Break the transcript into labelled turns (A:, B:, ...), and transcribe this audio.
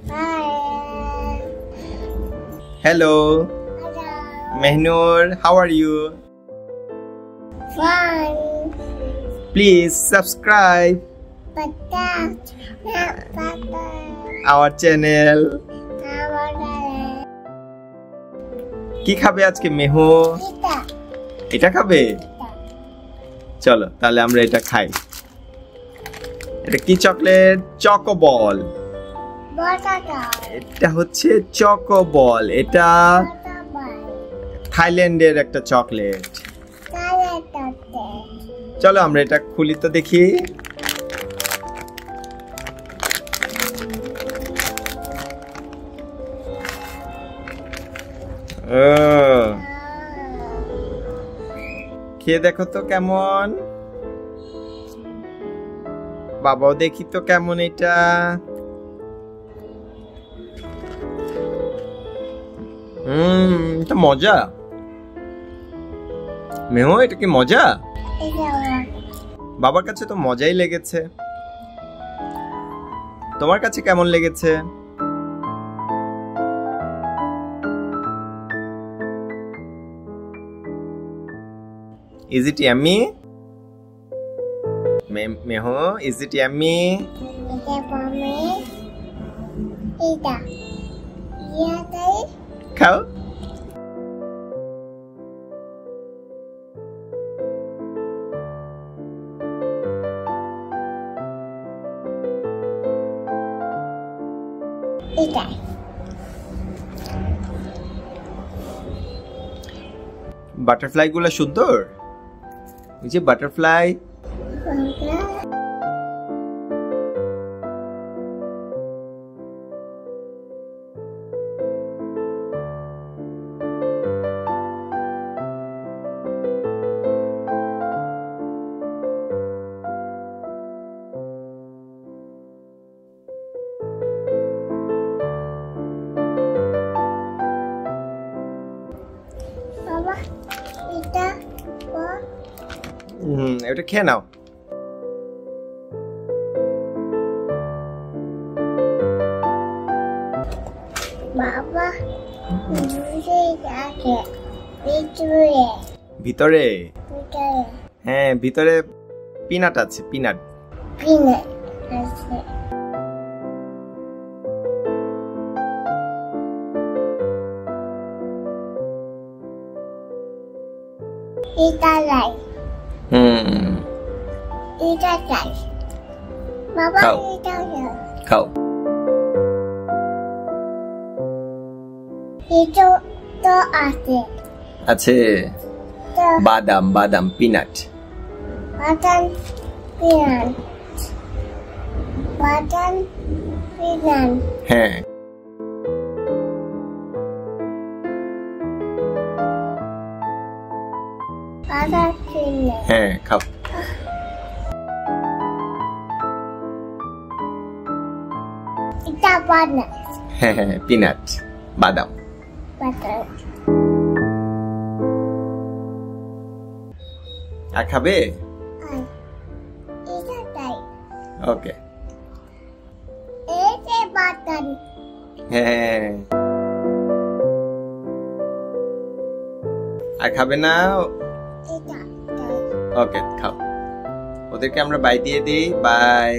A: Hi.
B: Hello.
A: Hello.
B: Mehnur, how are you?
A: Fine.
B: Please subscribe
A: Pata. Papa.
B: our channel. কি খাবে আজকে মেহু? এটা খাবে? চলো তাহলে আমরা এটা খাই। এটা কি চকলেট? চকোবল। এটা হচ্ছে চকোবল। এটা থাইল্যান্ডের একটা চকলেট। চলো আমরা এটা খুলি তো দেখি। খেয়ে দেখো তো কেমন। বাবাও দেখি তো কেমন এটা। এটা মজা। মেহু এটা কি মজা? বাবার কাছে তো মজাই লেগেছে। তোমার কাছে কেমন লেগেছে? Is it yummy? Meho, is it yummy? খাও। বাটারফ্লাই গুলা সুন্দর। এই যে বাটারফ্লাই। এটা খেয়ে নাও।
A: বাবা ভিতরে
B: ভিতরে হ্যাঁ ভিতরে পিনাট আছে। পিনাট
A: পিনাট আছে। এটা লাই। এটা চাই। বাবা এটা
B: খাও।
A: এটা তো আছে।
B: আছে বাদাম। বাদাম পিনাট।
A: বাদাম পিনাট। বাদাম পিনাট।
B: হ্যাঁ
A: বাদাম পিনাট।
B: হ্যাঁ খাও।
A: এটা বাদাম।
B: হ্যাঁ হ্যাঁ পিনাট বাদাম।
A: বাদাম।
B: আর খাবে?
A: এটা চাই।
B: ওকে।
A: এই যে বাদাম।
B: হ্যাঁ আর খাবে না?
A: এটা
B: ওকে খাও। ওদেরকে আমরা বাই দিয়ে দিই। বাই।